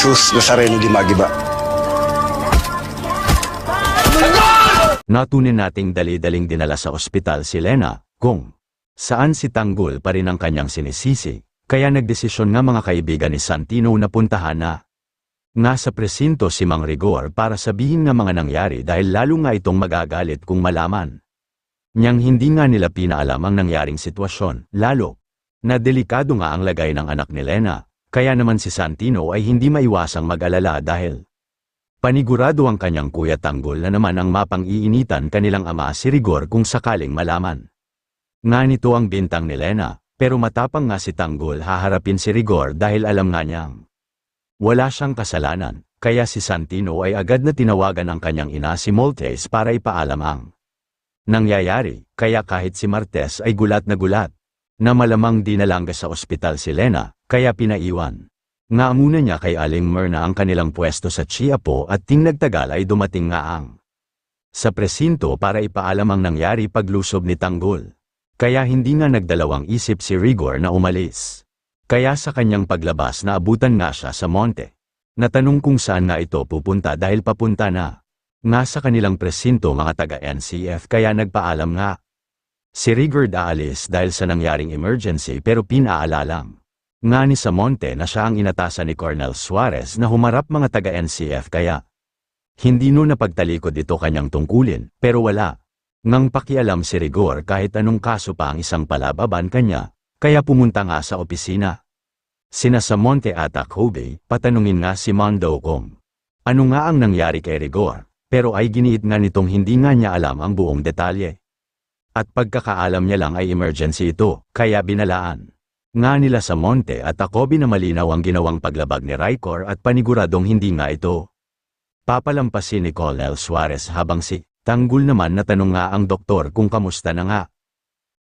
Jesus Nazareno di Magiba. Natunin nating dali-daling dinala sa ospital si Lena, kung saan si Tanggol pa rin ang kanyang sinisisi, kaya nagdesisyon nga mga kaibigan ni Santino na puntahan na nga sa presinto si Mang Rigor para sabihin nga mga nangyari dahil lalo nga itong magagalit kung malaman niyang hindi nga nila pinaalam ang nangyaring sitwasyon, lalo na delikado nga ang lagay ng anak ni Lena, kaya naman si Santino ay hindi maiwasang mag-alala dahil panigurado ang kanyang kuya Tanggol na naman ang mapang-iinitan kanilang ama si Rigor kung sakaling malaman nga nito ang bintang ni Lena, pero matapang nga si Tanggol haharapin si Rigor dahil alam nga niyang wala siyang kasalanan, kaya si Santino ay agad na tinawagan ang kanyang ina si Maltese para ipaalam ang nangyayari, kaya kahit si Martes ay gulat na malamang dinalangga sa ospital si Lena, kaya pinaiwan nga muna niya kay Aling Myrna ang kanilang pwesto sa Quiapo at ting nagtagal ay dumating nga ang sa presinto para ipaalam ang nangyari paglusob ni Tanggol. Kaya hindi nga nagdalawang isip si Rigor na umalis. Kaya sa kanyang paglabas na abutan nga siya sa monte. Natanong kung saan nga ito pupunta dahil papunta na nga sa kanilang presinto mga taga-NCF kaya nagpaalam nga. Si Rigor aalis dahil sa nangyaring emergency pero pinaalalang nga ni sa monte na siya ang inatasan ni Colonel Suarez na humarap mga taga-NCF kaya hindi no napagtalikod ito kanyang tungkulin pero wala ngang pakialam si Rigor kahit anong kaso pa ang isang palababan kanya, kaya pumunta nga sa opisina. Sina sa Monte at Kobe, patanungin nga si Mondo kung ano nga ang nangyari kay Rigor, pero ay giniit nga nitong hindi nga niya alam ang buong detalye. At pagkakaalam niya lang ay emergency ito, kaya binalaan nga nila sa Monte at Kobe na malinaw ang ginawang paglabag ni Rigor at paniguradong hindi nga ito papalampasin ni Colonel Suarez habang si Tanggol naman natanong nga ang doktor kung kamusta na nga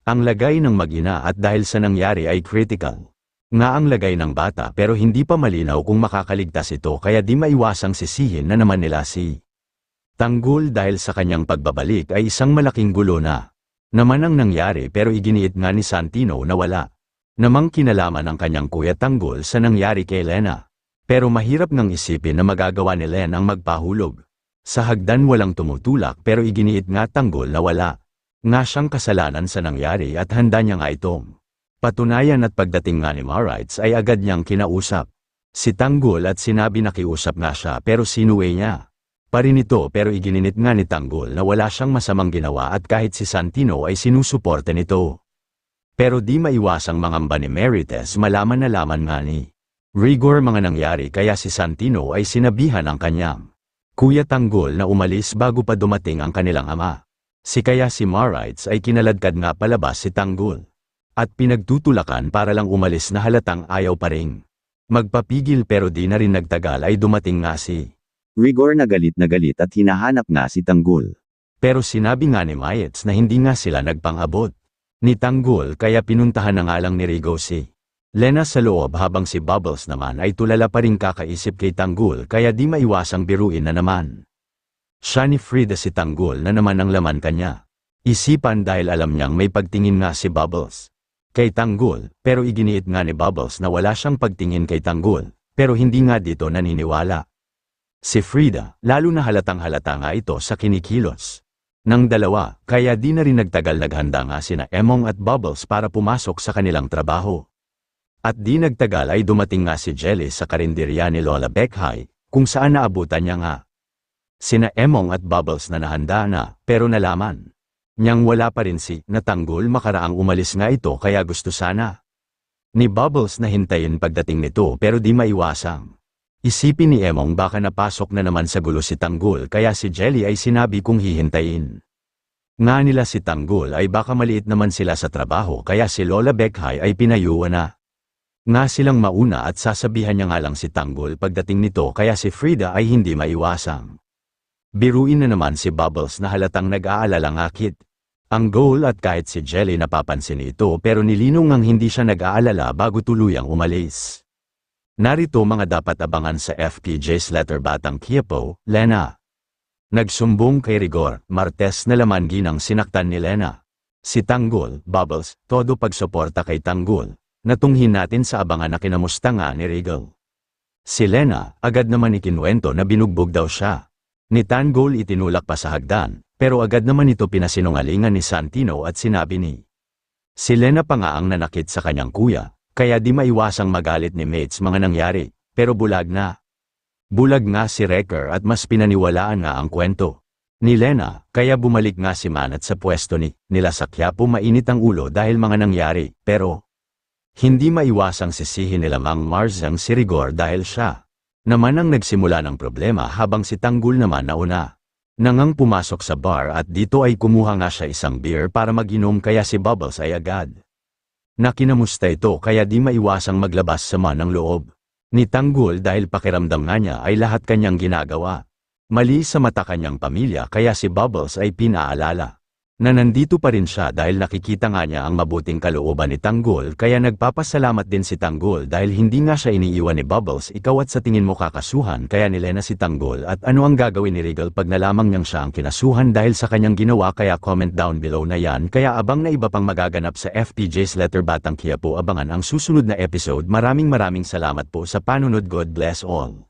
ang lagay ng mag-ina at dahil sa nangyari ay critical nga ang lagay ng bata pero hindi pa malinaw kung makakaligtas ito kaya di maiwasang sisihin na naman nila si Tanggol dahil sa kanyang pagbabalik ay isang malaking gulo na naman ang nangyari pero iginiit nga ni Santino na wala namang kinalaman ang kanyang kuya Tanggol sa nangyari kay Lena. Pero mahirap ngang isipin na magagawa ni Len ang magpahulog sa hagdan walang tumutulak pero iginiit nga Tanggol na wala nga siyang kasalanan sa nangyari at handa niya nga itong patunayan at pagdating nga ni Marites ay agad niyang kinausap si Tanggol at sinabi na kiusap nga siya pero sinuwi niya pa rin ito pero igininit nga ni Tanggol na wala siyang masamang ginawa at kahit si Santino ay sinusuporte nito. Pero di maiwasang mangamba ni Marites malaman na laman nga ni Rigor mga nangyari kaya si Santino ay sinabihan ang kanyang kuya Tanggol na umalis bago pa dumating ang kanilang ama. Kaya si Marites ay kinaladkad nga palabas si Tanggol at pinagtutulakan para lang umalis na halatang ayaw pa ring magpapigil pero di na rin nagtagal ay dumating nga si Rigor na galit at hinahanap nga si Tanggol. Pero sinabi nga ni Marites na hindi nga sila nagpang-abot ni Tanggol kaya pinuntahan na nga lang ni Rigo si Lena sa loob habang si Bubbles naman ay tulala pa rin kakaisip kay Tanggol kaya di maiwasang biruin na naman siya ni Frida si Tanggol na naman ang laman kanya. Isipan dahil alam niyang may pagtingin nga si Bubbles kay Tanggol pero iginiit nga ni Bubbles na wala siyang pagtingin kay Tanggol pero hindi nga dito naniniwala si Frida, lalo na halatang halata nga ito sa kinikilos ng dalawa kaya di na rin nagtagal naghanda nga sina Emong at Bubbles para pumasok sa kanilang trabaho. At di nagtagal ay dumating nga si Jelly sa karinderya ni Lola Bekhay kung saan naabutan niya nga sina Emong at Bubbles na nahanda na pero nalaman niyang wala pa rin si Tanggol makaraang umalis nga ito kaya gusto sana ni Bubbles na hintayin pagdating nito pero di maiwasang isipin ni Emong baka napasok na naman sa gulo si Tanggol kaya si Jelly ay sinabi kung hihintayin nga nila si Tanggol ay baka maliit naman sila sa trabaho kaya si Lola Bekhay ay pinayuan na nga silang mauna at sasabihan niya nga lang si Tanggol pagdating nito kaya si Frida ay hindi maiwasang biruin na naman si Bubbles na halatang nag-aalala ngakit ang goal at kahit si Jelly napapansin ito pero nilinong ngang hindi siya nag-aalala bago tuluyang umalis. Narito mga dapat abangan sa FPJ's Letter Batang Quiapo, Lena. Nagsumbong kay Rigor, Martes na laman ginang sinaktan ni Lena. Si Tanggol, Bubbles, todo pagsuporta kay Tanggol. Natunghin natin sa abangan na kinamusta nga ni Rigol. Si Lena, agad naman ikinuwento na binugbog daw siya. Ni Tanggol itinulak pa sa hagdan, pero agad naman ito pinasinungalingan ni Santino at sinabi ni si Lena pa nga ang nanakit sa kanyang kuya, kaya di maiwasang magalit ni Mates mga nangyari, pero bulag na. Bulag nga si Wrecker at mas pinaniwalaan nga ang kwento ni Lena, kaya bumalik nga si Manat sa pwesto nila sa Quiapo. Mainit ang ulo dahil mga nangyari, pero hindi maiwasang sisihin nila Mang Mars ang si Rigor dahil siya naman ang nagsimula ng problema habang si Tanggol naman nauna. Nangang pumasok sa bar at dito ay kumuha nga siya isang beer para mag-inom kaya si Bubbles ay agad nakinamusta ito kaya di maiwasang maglabas sama ng loob ni Tanggol dahil pakiramdam nga niya ay lahat kanyang ginagawa mali sa mata kanyang pamilya kaya si Bubbles ay pinaalala na nandito pa rin siya dahil nakikita nga niya ang mabuting kalooban ni Tanggol kaya nagpapasalamat din si Tanggol dahil hindi nga siya iniiwan ni Bubbles. Ikaw at sa tingin mo kakasuhan kaya ni Lena si Tanggol at ano ang gagawin ni Regal pag nalamang niyang siya ang kinasuhan dahil sa kanyang ginawa kaya comment down below na yan kaya abang na iba pang magaganap sa FPJ's Letter Batang Quiapo abangan ang susunod na episode. Maraming salamat po sa panunod. God bless all.